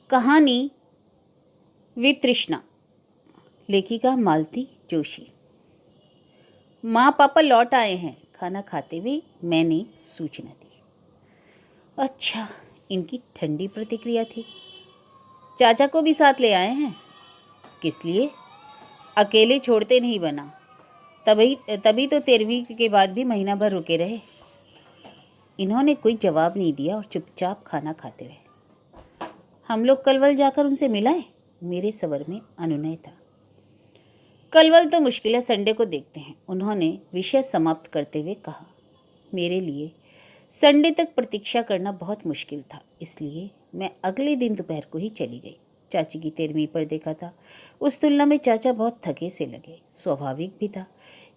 कहानी वितृष्णा। लेखिका मालती जोशी। माँ पापा लौट आए हैं, खाना खाते हुए मैंने सूचना दी। अच्छा, इनकी ठंडी प्रतिक्रिया थी। चाचा को भी साथ ले आए हैं? किस लिए? अकेले छोड़ते नहीं बना। तभी तो 13वीं के बाद भी महीना भर रुके रहे। इन्होंने कोई जवाब नहीं दिया और चुपचाप खाना खाते रहे। हम लोग कलवल जाकर उनसे मिलाएं? मेरे स्वर में अनुनय था। कलवल तो मुश्किल है, संडे को देखते हैं, उन्होंने विषय समाप्त करते हुए कहा। मेरे लिए संडे तक प्रतीक्षा करना बहुत मुश्किल था, इसलिए मैं अगले दिन दोपहर को ही चली गई। चाची की 13वीं पर देखा था। उस तुलना में चाचा बहुत थके से लगे। स्वाभाविक भी था।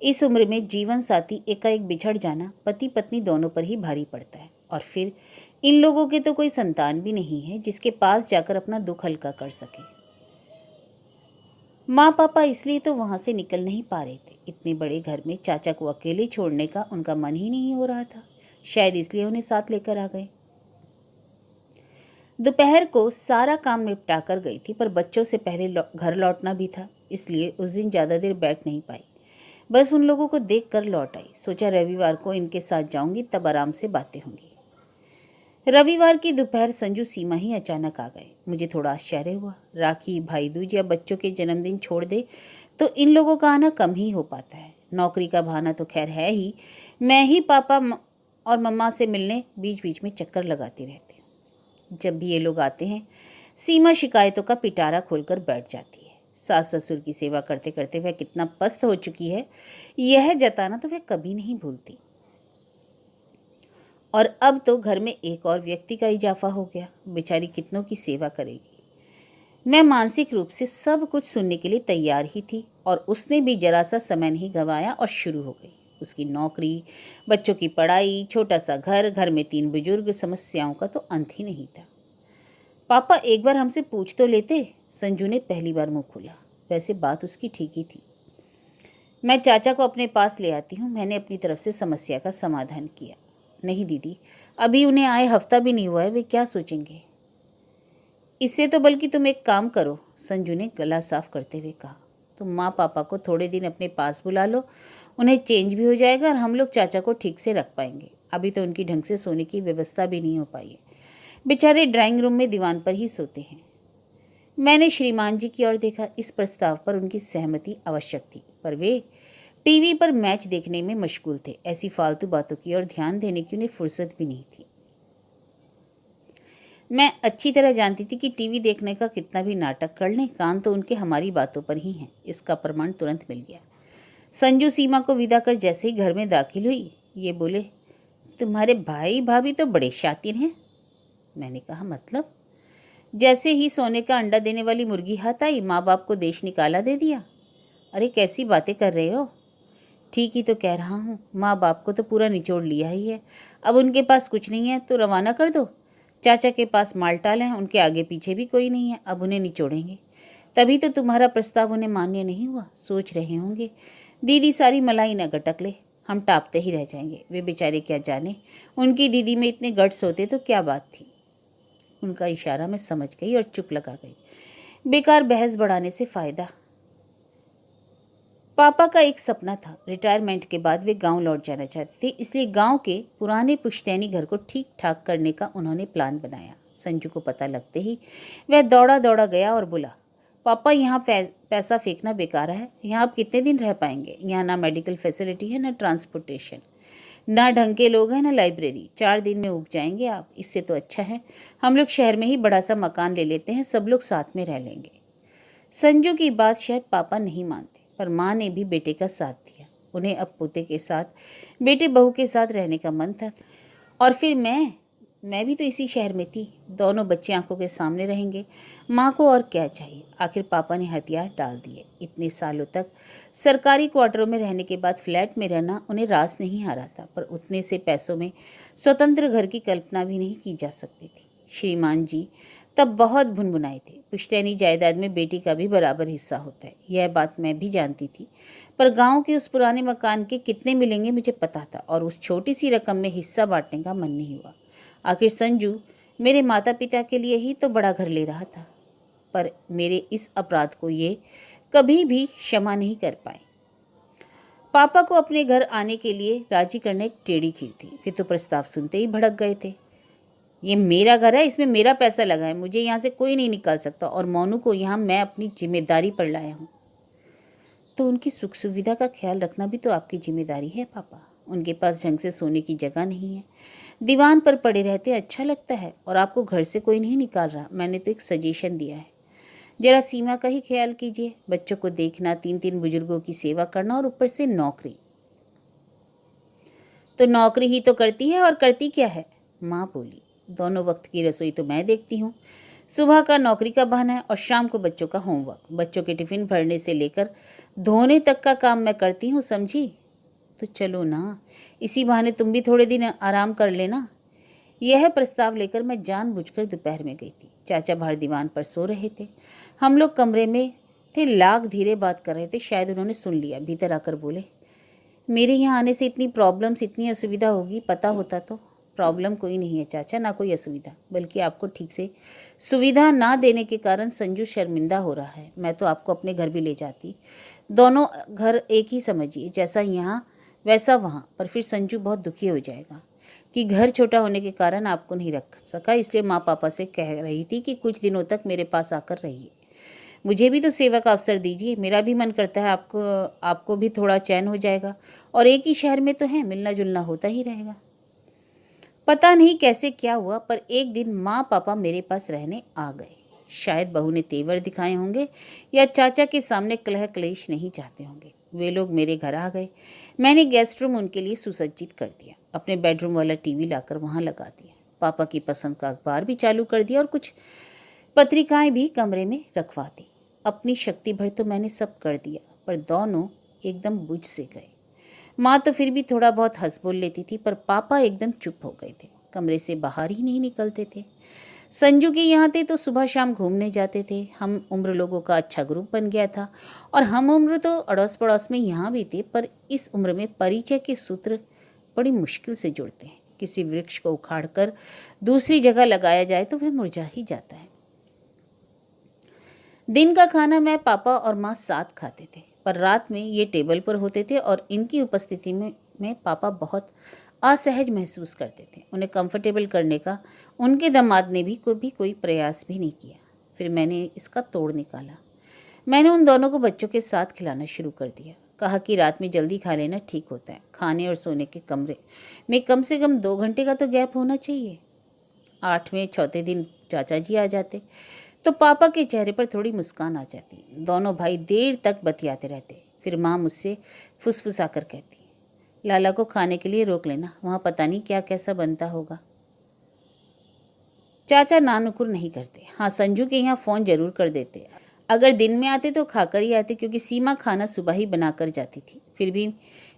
इस उम्र में जीवन साथी एकाएक बिछड़ जाना पति पत्नी दोनों पर ही भारी पड़ता है। और फिर इन लोगों के तो कोई संतान भी नहीं है जिसके पास जाकर अपना दुख हल्का कर सके। माँ पापा इसलिए तो वहाँ से निकल नहीं पा रहे थे। इतने बड़े घर में चाचा को अकेले छोड़ने का उनका मन ही नहीं हो रहा था। शायद इसलिए उन्हें साथ लेकर आ गए। दोपहर को सारा काम निपटा कर गई थी, पर बच्चों से पहले घर लौटना भी था, इसलिए उस दिन ज़्यादा देर बैठ नहीं पाई। बस उन लोगों को देख कर लौट आई। सोचा रविवार को इनके साथ जाऊंगी, तब आराम से बातें होंगी। रविवार की दोपहर संजू सीमा ही अचानक आ गए। मुझे थोड़ा आश्चर्य हुआ। राखी, भाई दूज या बच्चों के जन्मदिन छोड़ दे तो इन लोगों का आना कम ही हो पाता है। नौकरी का बहाना तो खैर है ही। मैं ही पापा और मम्मा से मिलने बीच बीच में चक्कर लगाती रहती हूँ। जब भी ये लोग आते हैं, सीमा शिकायतों का पिटारा खोलकर बैठ जाती है। सास ससुर की सेवा करते करते वह कितना पस्त हो चुकी है, यह जताना तो वह कभी नहीं भूलती। और अब तो घर में एक और व्यक्ति का इजाफा हो गया। बेचारी कितनों की सेवा करेगी। मैं मानसिक रूप से सब कुछ सुनने के लिए तैयार ही थी, और उसने भी जरा सा समय नहीं गंवाया और शुरू हो गई। उसकी नौकरी, बच्चों की पढ़ाई, छोटा सा घर, घर में 3 बुजुर्ग, समस्याओं का तो अंत ही नहीं था। पापा एक बार हमसे पूछ तो लेते, संजू ने पहली बार मुंह खोला। वैसे बात उसकी ठीक ही थी। मैं चाचा को अपने पास ले आती हूँ, मैंने अपनी तरफ से समस्या का समाधान किया। नहीं दीदी, अभी उन्हें आए हफ्ता भी नहीं हुआ है, वे क्या सोचेंगे? इससे तो बल्कि तुम एक काम करो, संजू ने गला साफ करते हुए कहा। तुम माँ पापा को थोड़े दिन अपने पास बुला लो, उन्हें चेंज भी हो जाएगा और हम लोग चाचा को ठीक से रख पाएंगे। अभी तो उनकी ढंग से सोने की व्यवस्था भी नहीं हो पाई है। बेचारे ड्राइंग रूम में दीवान पर ही सोते हैं। मैंने श्रीमान जी की ओर देखा। इस प्रस्ताव पर उनकी सहमति आवश्यक थी, पर वे टीवी पर मैच देखने में मशगूल थे। ऐसी फालतू बातों की ओर ध्यान देने की उन्हें फुर्सत भी नहीं थी। मैं अच्छी तरह जानती थी कि टीवी देखने का कितना भी नाटक कर लें, कान तो उनके हमारी बातों पर ही हैं। इसका प्रमाण तुरंत मिल गया। संजू सीमा को विदा कर जैसे ही घर में दाखिल हुई, ये बोले, तुम्हारे भाई भाभी तो बड़े शातिर हैं। मैंने कहा, मतलब? जैसे ही सोने का अंडा देने वाली मुर्गी हाथ आई, माँ बाप को देश निकाला दे दिया। अरे कैसी बातें कर रहे हो? ठीक ही तो कह रहा हूँ, माँ बाप को तो पूरा निचोड़ लिया ही है। अब उनके पास कुछ नहीं है तो रवाना कर दो। चाचा के पास मालटाल हैं, उनके आगे पीछे भी कोई नहीं है, अब उन्हें निचोड़ेंगे। तभी तो तुम्हारा प्रस्ताव उन्हें मान्य नहीं हुआ। सोच रहे होंगे दीदी सारी मलाई न गटक ले, हम टापते ही रह जाएंगे। वे बेचारे क्या जाने, उनकी दीदी में इतने गट्स होते तो क्या बात थी। उनका इशारा मैं समझ गई और चुप लगा गई। बेकार बहस बढ़ाने से फायदा। पापा का एक सपना था, रिटायरमेंट के बाद वे गांव लौट जाना चाहते थे, इसलिए गांव के पुराने पुश्तैनी घर को ठीक ठाक करने का उन्होंने प्लान बनाया। संजू को पता लगते ही वह दौड़ा दौड़ा गया और बोला, पापा यहाँ पैसा फेंकना बेकार है। यहाँ आप कितने दिन रह पाएंगे? यहाँ ना मेडिकल फैसिलिटी है, ना ट्रांसपोर्टेशन, ना ढंग के लोग हैं, ना लाइब्रेरी। 4 दिन में उब जाएंगे आप। इससे तो अच्छा है हम लोग शहर में ही बड़ा सा मकान ले लेते हैं, सब लोग साथ में रह लेंगे। संजू की बात शायद पापा नहीं मानते, पर माँ ने भी बेटे का साथ दिया। उन्हें अब पोते के साथ, बेटे बहू के साथ रहने का मन था। और फिर मैं भी तो इसी शहर में थी। दोनों बच्चे आंखों के सामने रहेंगे। माँ को और क्या चाहिए? आखिर पापा ने हथियार डाल दिए। इतने सालों तक सरकारी क्वार्टरों में रहने के बाद फ्लैट में रहना उन्हें रास नहीं आ रहा था, पर उतने से पैसों में स्वतंत्र घर की कल्पना भी नहीं की जा सकती थी। श्रीमान जी तब बहुत भुनभुनाए थे। पुश्तैनी जायदाद में बेटी का भी बराबर हिस्सा होता है, यह बात मैं भी जानती थी, पर गांव के उस पुराने मकान के कितने मिलेंगे मुझे पता था, और उस छोटी सी रकम में हिस्सा बांटने का मन नहीं हुआ। आखिर संजू मेरे माता पिता के लिए ही तो बड़ा घर ले रहा था, पर मेरे इस अपराध को ये कभी भी क्षमा नहीं कर पाए। पापा को अपने घर आने के लिए राजी करने एक टेढ़ी खीर थी, फिर तो प्रस्ताव सुनते ही भड़क गए थे। ये मेरा घर है, इसमें मेरा पैसा लगा है, मुझे यहाँ से कोई नहीं निकाल सकता, और मोनू को यहाँ मैं अपनी जिम्मेदारी पर लाया हूँ। तो उनकी सुख सुविधा का ख्याल रखना भी तो आपकी जिम्मेदारी है पापा। उनके पास ढंग से सोने की जगह नहीं है, दीवान पर पड़े रहते अच्छा लगता है, और आपको घर से कोई नहीं निकाल रहा। मैंने तो एक सजेशन दिया है, जरा सीमा का ही ख्याल कीजिए। बच्चों को देखना, 3-3 बुजुर्गों की सेवा करना, और ऊपर से नौकरी। तो नौकरी ही तो करती है, और करती क्या है? माँ बोली, दोनों वक्त की रसोई तो मैं देखती हूँ। सुबह का नौकरी का बहाना है, और शाम को बच्चों का होमवर्क। बच्चों के टिफिन भरने से लेकर धोने तक का काम मैं करती हूँ, समझी? तो चलो ना, इसी बहाने तुम भी थोड़े दिन आराम कर लेना। यह प्रस्ताव लेकर मैं जानबूझकर दोपहर में गई थी। चाचा बाहर दीवान पर सो रहे थे, हम लोग कमरे में थे। लाख धीरे बात कर रहे थे, शायद उन्होंने सुन लिया। भीतर आकर बोले, मेरे यहाँ आने से इतनी प्रॉब्लम्स, इतनी असुविधा होगी, पता होता तो। प्रॉब्लम कोई नहीं है चाचा, ना कोई असुविधा, बल्कि आपको ठीक से सुविधा ना देने के कारण संजू शर्मिंदा हो रहा है। मैं तो आपको अपने घर भी ले जाती, दोनों घर एक ही समझिए, जैसा यहाँ वैसा वहाँ। पर फिर संजू बहुत दुखी हो जाएगा कि घर छोटा होने के कारण आपको नहीं रख सका, इसलिए माँ पापा से कह रही थी कि कुछ दिनों तक मेरे पास आकर रहिए। मुझे भी तो सेवा का अवसर दीजिए, मेरा भी मन करता है, आपको भी थोड़ा चैन हो जाएगा, और एक ही शहर में तो है, मिलना जुलना होता ही रहेगा। पता नहीं कैसे क्या हुआ, पर एक दिन माँ पापा मेरे पास रहने आ गए। शायद बहू ने तेवर दिखाए होंगे, या चाचा के सामने कलह क्लेश नहीं चाहते होंगे। वे लोग मेरे घर आ गए। मैंने गेस्ट रूम उनके लिए सुसज्जित कर दिया, अपने बेडरूम वाला टीवी लाकर वहाँ लगा दिया, पापा की पसंद का अखबार भी चालू कर दिया, और कुछ पत्रिकाएं भी कमरे में रखवा दी। अपनी शक्ति भर तो मैंने सब कर दिया, पर दोनों एकदम बुझ से गए। माँ तो फिर भी थोड़ा बहुत हंस बोल लेती थी, पर पापा एकदम चुप हो गए थे, कमरे से बाहर ही नहीं निकलते थे। संजू के यहाँ थे तो सुबह शाम घूमने जाते थे। हम उम्र लोगों का अच्छा ग्रुप बन गया था, और हम उम्र तो अड़ोस पड़ोस में यहाँ भी थे, पर इस उम्र में परिचय के सूत्र बड़ी मुश्किल से जुड़ते हैं। किसी वृक्ष को उखाड़कर दूसरी जगह लगाया जाए तो वह मुरझा ही जाता है। दिन का खाना मैं, पापा और माँ साथ खाते थे, पर रात में ये टेबल पर होते थे, और इनकी उपस्थिति में पापा बहुत असहज महसूस करते थे। उन्हें कंफर्टेबल करने का उनके दामाद ने भी कोई प्रयास भी नहीं किया। फिर मैंने इसका तोड़ निकाला। मैंने उन दोनों को बच्चों के साथ खिलाना शुरू कर दिया। कहा कि रात में जल्दी खा लेना ठीक होता है, खाने और सोने के कमरे में कम से कम 2 घंटे का तो गैप होना चाहिए। 8वें चौथे दिन चाचा जी आ जाते तो पापा के चेहरे पर थोड़ी मुस्कान आ जाती। दोनों भाई देर तक बतियाते रहते। फिर माँ मुझसे फुसफुसा कर कहती, लाला को खाने के लिए रोक लेना, वहाँ पता नहीं क्या कैसा बनता होगा। चाचा नानुकुर नहीं करते। हाँ, संजू के यहाँ फ़ोन जरूर कर देते। अगर दिन में आते तो खाकर ही आते, क्योंकि सीमा खाना सुबह ही बनाकर जाती थी। फिर भी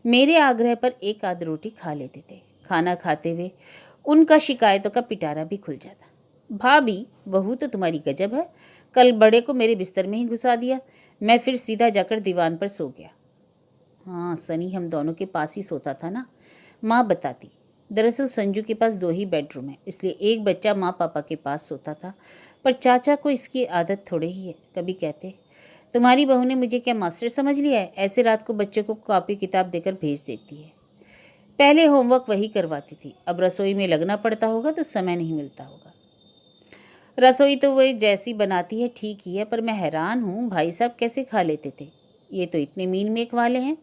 मेरे आग्रह पर एक आध रोटी खा लेते थे। खाना खाते हुए उनका शिकायतों का पिटारा भी खुल जाता। भाभी, बहू तो तुम्हारी गजब है, कल बड़े को मेरे बिस्तर में ही घुसा दिया। मैं फिर सीधा जाकर दीवान पर सो गया। हाँ, सनी हम दोनों के पास ही सोता था ना, माँ बताती। दरअसल संजू के पास 2 ही बेडरूम है, इसलिए एक बच्चा माँ पापा के पास सोता था, पर चाचा को इसकी आदत थोड़े ही है। कभी कहते, तुम्हारी बहू ने मुझे क्या मास्टर समझ लिया है, ऐसे रात को बच्चों को कॉपी किताब देकर भेज देती है। पहले होमवर्क वही करवाती थी, अब रसोई में लगना पड़ता होगा तो समय नहीं मिलता होगा। रसोई तो वही जैसी बनाती है ठीक ही है, पर मैं हैरान हूँ भाई साहब कैसे खा लेते थे, ये तो इतने मीन मेक वाले हैं।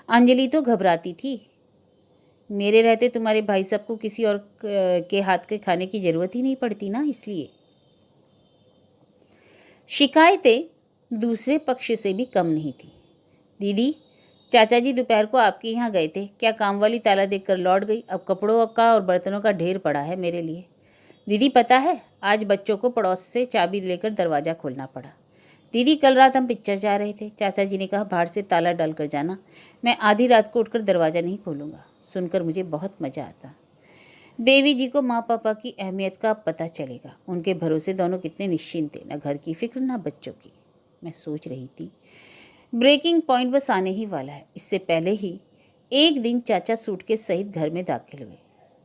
अंजलि तो घबराती थी। मेरे रहते तुम्हारे भाई साहब को किसी और के हाथ के खाने की ज़रूरत ही नहीं पड़ती ना, इसलिए। शिकायतें दूसरे पक्ष से भी कम नहीं थी। दीदी, चाचा जी दोपहर को आपके यहाँ गए थे, क्या काम वाली ताला देकर लौट गई? अब कपड़ों का और बर्तनों का ढेर पड़ा है मेरे लिए। दीदी पता है, आज बच्चों को पड़ोस से चाबी लेकर दरवाज़ा खोलना पड़ा। दीदी कल रात हम पिक्चर जा रहे थे, चाचा जी ने कहा बाहर से ताला डाल कर जाना, मैं आधी रात को उठकर दरवाज़ा नहीं खोलूँगा। सुनकर मुझे बहुत मज़ा आता। देवी जी को माँ पापा की अहमियत का अब पता चलेगा। उनके भरोसे दोनों कितने निश्चिंत थे, न घर की फिक्र न बच्चों की। मैं सोच रही थी ब्रेकिंग पॉइंट बस आने ही वाला है। इससे पहले ही एक दिन चाचा सूटकेस सहित घर में दाखिल हुए।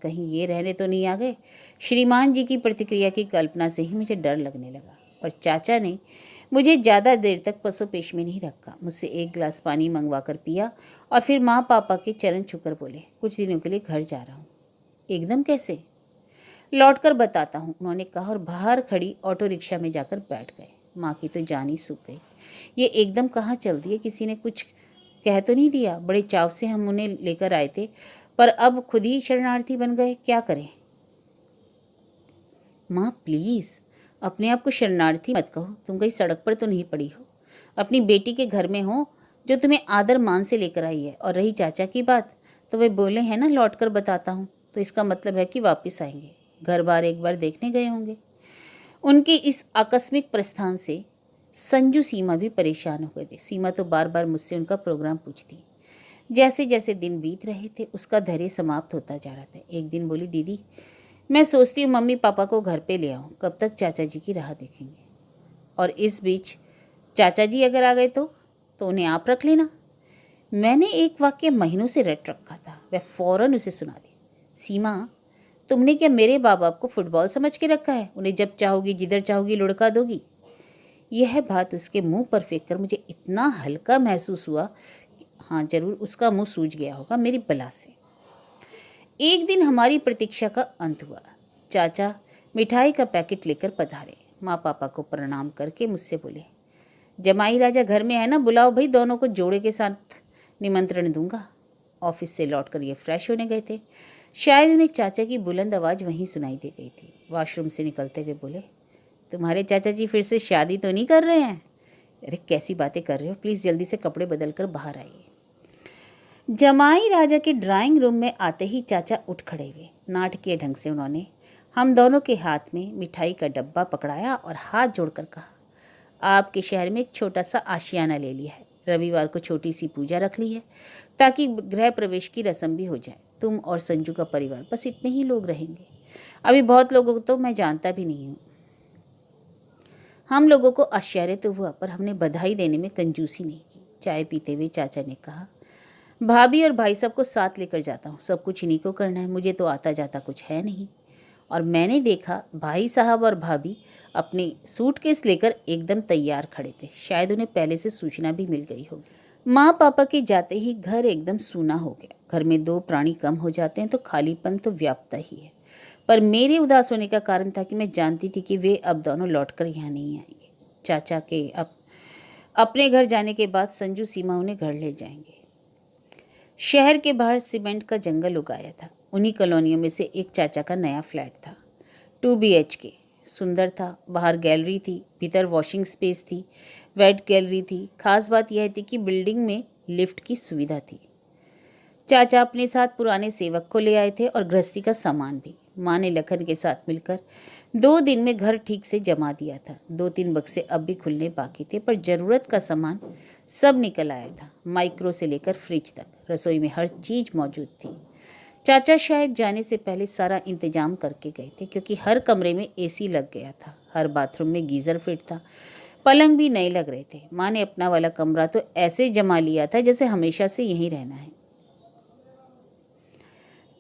कहीं ये रहने तो नहीं आ गए। श्रीमान जी की प्रतिक्रिया की कल्पना से ही मुझे डर लगने लगा। पर चाचा ने मुझे ज़्यादा देर तक पसोपेश में नहीं रखा। मुझसे एक गिलास पानी मंगवा कर पिया और फिर माँ पापा के चरण छूकर बोले, कुछ दिनों के लिए घर जा रहा हूँ। एकदम कैसे? लौटकर बताता हूँ, उन्होंने कहा और बाहर खड़ी ऑटो रिक्शा में जाकर बैठ गए। माँ की तो जान ही सूख गई। ये एकदम कहाँ चल दिए? किसी ने कुछ कह तो नहीं दिया? बड़े चाव से हम उन्हें लेकर आए थे, पर अब खुद ही शरणार्थी बन गए, क्या करें? माँ प्लीज़ अपने आप को शरणार्थी मत कहो। तुम कहीं सड़क पर तो नहीं पड़ी हो, अपनी बेटी के घर में हो जो तुम्हें आदर मान से लेकर आई है। और रही चाचा की बात, तो वे बोले हैं ना लौट कर बताता हूँ, तो इसका मतलब है कि वापस आएंगे। घर बार एक बार देखने गए होंगे। उनके इस आकस्मिक प्रस्थान से संजू सीमा भी परेशान हो गए थे। सीमा तो बार बार मुझसे उनका प्रोग्राम पूछती। जैसे जैसे दिन बीत रहे थे उसका धैर्य समाप्त होता जा रहा था। एक दिन बोली, दीदी मैं सोचती हूँ मम्मी पापा को घर पे ले आऊँ, कब तक चाचा जी की राह देखेंगे। और इस बीच चाचा जी अगर आ गए तो उन्हें आप रख लेना। मैंने एक वाक्य महीनों से रट रखा था, वह फौरन उसे सुना दी। सीमा, तुमने क्या मेरे बाप बाप को फुटबॉल समझ के रखा है? उन्हें जब चाहोगी जिधर चाहोगी लुढ़का दोगी। यह बात उसके मुंह पर फेंक कर मुझे इतना हल्का महसूस हुआ कि हाँ जरूर उसका मुंह सूज गया होगा मेरी बला से। एक दिन हमारी प्रतीक्षा का अंत हुआ। चाचा मिठाई का पैकेट लेकर पधारे। माँ पापा को प्रणाम करके मुझसे बोले, जमाई राजा घर में है ना, बुलाओ भाई, दोनों को जोड़े के साथ निमंत्रण दूंगा। ऑफिस से लौटकर ये फ्रेश होने गए थे। शायद उन्हें चाचा की बुलंद आवाज़ वहीं सुनाई दे गई थी। वॉशरूम से निकलते हुए बोले, तुम्हारे चाचा जी फिर से शादी तो नहीं कर रहे हैं? अरे कैसी बातें कर रहे हो, प्लीज़ जल्दी से कपड़े बदल कर बाहर आइए। जमाई राजा के ड्राइंग रूम में आते ही चाचा उठ खड़े हुए। नाटकीय ढंग से उन्होंने हम दोनों के हाथ में मिठाई का डब्बा पकड़ाया और हाथ जोड़कर कहा, आपके शहर में एक छोटा सा आशियाना ले लिया है, रविवार को छोटी सी पूजा रख ली है ताकि गृह प्रवेश की रस्म भी हो जाए। तुम और संजू का परिवार, बस इतने ही लोग रहेंगे। अभी बहुत लोगों को तो मैं जानता भी नहीं हूँ। हम लोगों को आश्चर्य तो हुआ, पर हमने बधाई देने में कंजूसी नहीं की। चाय पीते हुए चाचा ने कहा, भाभी और भाई साहब को साथ लेकर जाता हूँ, सब कुछ इन्हीं को करना है, मुझे तो आता जाता कुछ है नहीं। और मैंने देखा भाई साहब और भाभी अपने सूटकेस लेकर एकदम तैयार खड़े थे। शायद उन्हें पहले से सूचना भी मिल गई होगी। माँ पापा के जाते ही घर एकदम सूना हो गया। घर में दो प्राणी कम हो जाते हैं तो खालीपन तो व्याप्ता ही है। पर मेरे उदास होने का कारण था कि मैं जानती थी कि वे अब दोनों लौटकर यहाँ नहीं आएंगे। चाचा के अपने घर जाने के बाद संजू सीमा उन्हें घर ले जाएंगे। शहर के बाहर सीमेंट का जंगल उगाया था। उन्हीं कॉलोनियों में से एक चाचा का नया फ्लैट था, 2 BHK। सुंदर था। बाहर गैलरी थी, भीतर वॉशिंग स्पेस थी, वेट गैलरी थी। खास बात यह थी कि बिल्डिंग में लिफ्ट की सुविधा थी। चाचा अपने साथ पुराने सेवक को ले आए थे और गृहस्थी का सामान भी। माँ ने लखन के साथ मिलकर 2 दिन में घर ठीक से जमा दिया था। 2-3 बक्से अब भी खुलने बाकी थे, पर जरूरत का सामान सब निकल आया था। माइक्रो से लेकर फ्रिज तक, रसोई में हर चीज मौजूद थी। चाचा शायद जाने से पहले सारा इंतजाम करके गए थे, क्योंकि हर कमरे में AC लग गया था, हर बाथरूम में गीजर फिट था, पलंग भी नए लग रहे थे। माँ ने अपना वाला कमरा तो ऐसे जमा लिया था जैसे हमेशा से यहीं रहना है।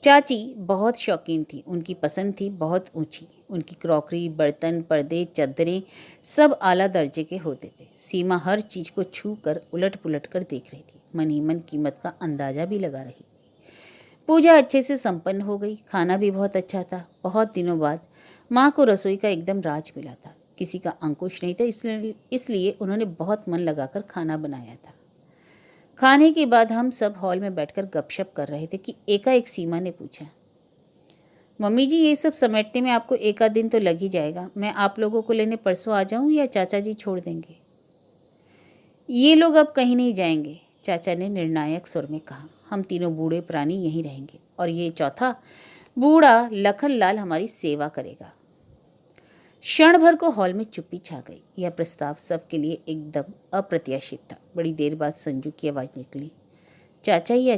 चाची बहुत शौकीन थी, उनकी पसंद थी बहुत ऊंची। उनकी क्रॉकरी, बर्तन, पर्दे, चादरें सब आला दर्जे के होते थे। सीमा हर चीज को छू कर उलट पुलट कर देख रही थी, मन ही मन कीमत का अंदाजा भी लगा रही थी। पूजा अच्छे से संपन्न हो गई। खाना भी बहुत अच्छा था। बहुत दिनों बाद माँ को रसोई का एकदम राज मिला था। किसी का अंकुश नहीं था, इसलिए उन्होंने बहुत मन लगाकर खाना बनाया था। खाने के बाद हम सब हॉल में बैठकर गपशप कर रहे थे कि एकाएक सीमा ने पूछा, मम्मी जी ये सब समेटने में आपको 1 आध दिन तो लग ही जाएगा। मैं आप लोगों को लेने परसों आ जाऊं या चाचा जी छोड़ देंगे? ये लोग अब कहीं नहीं जाएंगे, चाचा ने निर्णायक स्वर में कहा। हम तीनों बूढ़े प्राणी यहीं रहेंगे और ये चौथा बूढ़ा लखन लाल हमारी सेवा करेगा। क्षण भर को हॉल में चुप्पी छा गई। यह प्रस्ताव सबके लिए एकदम अप्रत्याशित था। बड़ी देर बाद संजू की आवाज़ निकली, चाचा ये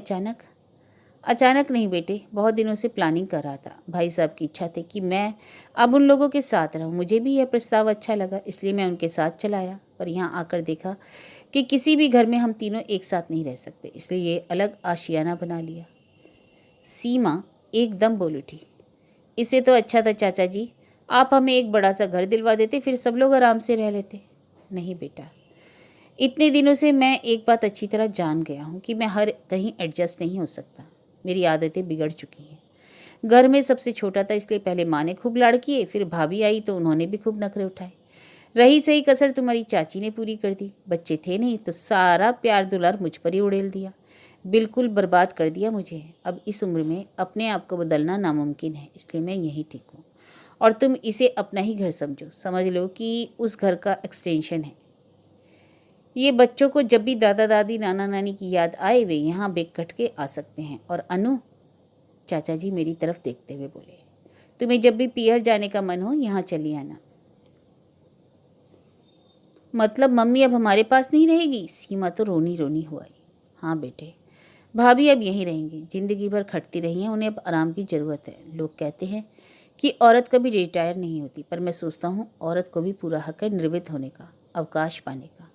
अचानक नहीं बेटे, बहुत दिनों से प्लानिंग कर रहा था। भाई साहब की इच्छा थी कि मैं अब उन लोगों के साथ रहूं। मुझे भी यह प्रस्ताव अच्छा लगा, इसलिए मैं उनके साथ चला आया। पर यहाँ आकर देखा कि किसी भी घर में हम तीनों एक साथ नहीं रह सकते, इसलिए ये अलग आशियाना बना लिया। सीमा एकदम बोल उठी, इससे तो अच्छा था चाचा जी आप हमें एक बड़ा सा घर दिलवा देते, फिर सब लोग आराम से रह लेते। नहीं बेटा, इतने दिनों से मैं एक बात अच्छी तरह जान गया हूँ कि मैं हर कहीं एडजस्ट नहीं हो सकता। मेरी आदतें बिगड़ चुकी हैं। घर में सबसे छोटा था इसलिए पहले माँ ने खूब लाड़ किए, फिर भाभी आई तो उन्होंने भी खूब नखरे उठाए। रही सही कसर तुम्हारी चाची ने पूरी कर दी। बच्चे थे नहीं तो सारा प्यार दुलार मुझ पर ही उड़ेल दिया, बिल्कुल बर्बाद कर दिया मुझे। अब इस उम्र में अपने आप को बदलना नामुमकिन है, इसलिए मैं यहीं ठीक हूँ और तुम इसे अपना ही घर समझो। समझ लो कि उस घर का एक्सटेंशन है। ये बच्चों को जब भी दादा दादी नाना नानी की याद आए वे यहाँ बेकट के आ सकते हैं। और अनु, चाचा जी मेरी तरफ देखते हुए बोले, तुम्हें जब भी पियर जाने का मन हो यहाँ चली आना। मतलब मम्मी अब हमारे पास नहीं रहेगी? सीमा तो रोनी रोनी हुआ आई। हाँ बेटे, भाभी अब यहीं रहेंगी। जिंदगी भर खटती रही हैं, उन्हें अब आराम की ज़रूरत है। लोग कहते हैं कि औरत कभी रिटायर नहीं होती, पर मैं सोचता हूँ औरत को भी पूरा हक है निवृत्त होने का, अवकाश पाने का।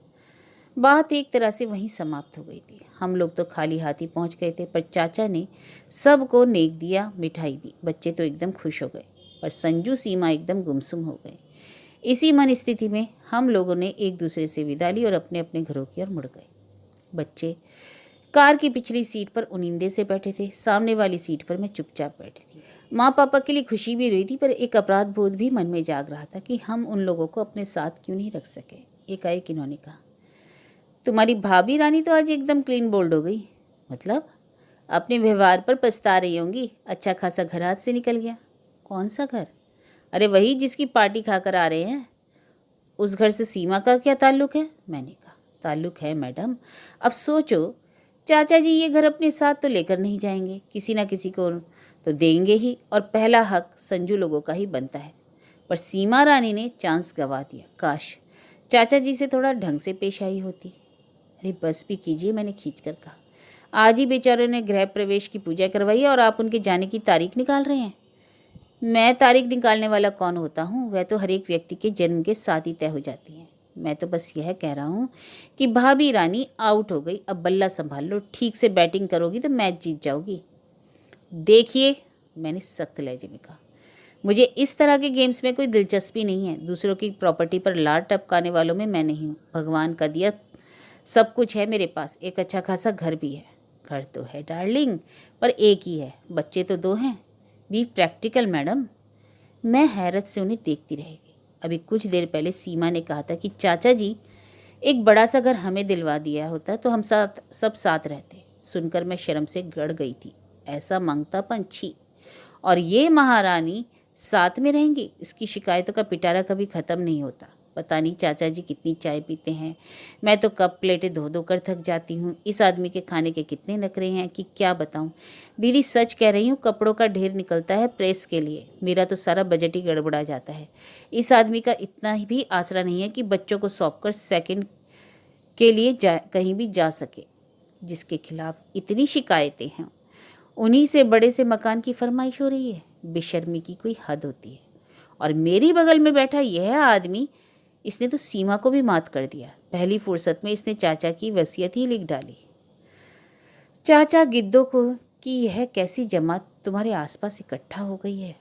बात एक तरह से वहीं समाप्त हो गई थी। हम लोग तो खाली हाथ ही पहुँच गए थे, पर चाचा ने सबको नेक दिया, मिठाई दी। बच्चे तो एकदम खुश हो गए, पर संजू सीमा एकदम गुमसुम हो गए। इसी मन स्थिति में हम लोगों ने एक दूसरे से विदा ली और अपने अपने घरों की ओर मुड़ गए। बच्चे कार की पिछली सीट पर उनिंदे से बैठे थे, सामने वाली सीट पर मैं चुपचाप बैठी थी। माँ पापा के लिए खुशी भी रही थी, पर एक अपराध बोध भी मन में जाग रहा था कि हम उन लोगों को अपने साथ क्यों नहीं रख सके। एकाएक इन्होंने कहा, तुम्हारी भाभी रानी तो आज एकदम क्लीन बोल्ड हो गई। मतलब? अपने व्यवहार पर पछता रही होंगी। अच्छा खासा घर हाथ से निकल गया। कौन सा घर? अरे वही जिसकी पार्टी खाकर आ रहे हैं। उस घर से सीमा का क्या ताल्लुक है? मैंने कहा, ताल्लुक है मैडम। अब सोचो, चाचा जी ये घर अपने साथ तो लेकर नहीं जाएंगे, किसी ना किसी को तो देंगे ही, और पहला हक संजू लोगों का ही बनता है। पर सीमा रानी ने चांस गंवा दिया। काश चाचा जी से थोड़ा ढंग से पेश आई होती। अरे बस भी कीजिए, मैंने खींच कर कहा। आज ही बेचारों ने गृह प्रवेश की पूजा करवाई है और आप उनके जाने की तारीख निकाल रहे हैं। मैं तारीख निकालने वाला कौन होता हूँ? वह तो हर एक व्यक्ति के जन्म के साथ ही तय हो जाती है। मैं तो बस यह कह रहा हूँ कि भाभी रानी आउट हो गई, अब बल्ला संभाल लो। ठीक से बैटिंग करोगी तो मैच जीत जाओगी। देखिए, मैंने सख्त लहजे में कहा, मुझे इस तरह के गेम्स में कोई दिलचस्पी नहीं है। दूसरों की प्रॉपर्टी पर लार टपकाने वालों में मैं नहीं हूँ। भगवान का दिया सब कुछ है मेरे पास, एक अच्छा खासा घर भी है। घर तो है डार्लिंग, पर एक ही है, बच्चे तो दो हैं। Be practical madam. मैं हैरत से उन्हें देखती रह गई। अभी कुछ देर पहले सीमा ने कहा था कि चाचा जी एक बड़ा सा घर हमें दिलवा दिया होता तो हम सब साथ रहते। सुनकर मैं शर्म से गड़ गई थी। ऐसा मांगतापन, छी। और ये महारानी साथ में रहेंगी? इसकी शिकायतों का पिटारा कभी ख़त्म नहीं होता। पता नहीं चाचा जी कितनी चाय पीते हैं, मैं तो कप प्लेटें धो धो कर थक जाती हूँ। इस आदमी के खाने के कितने नखरे हैं कि क्या बताऊँ। दीदी सच कह रही हूँ, कपड़ों का ढेर निकलता है प्रेस के लिए, मेरा तो सारा बजट ही गड़बड़ा जाता है। इस आदमी का इतना भी आसरा नहीं है कि बच्चों को सौंप कर सेकेंड के लिए कहीं भी जा सके। जिसके खिलाफ इतनी शिकायतें हैं, उन्हीं से बड़े से मकान की फरमाइश हो रही है। बेशर्मी की कोई हद होती है। और मेरी बगल में बैठा यह आदमी, इसने तो सीमा को भी मात कर दिया। पहली फुर्सत में इसने चाचा की वसीयत ही लिख डाली। चाचा गिद्धों को कि यह कैसी जमात तुम्हारे आसपास इकट्ठा हो गई है।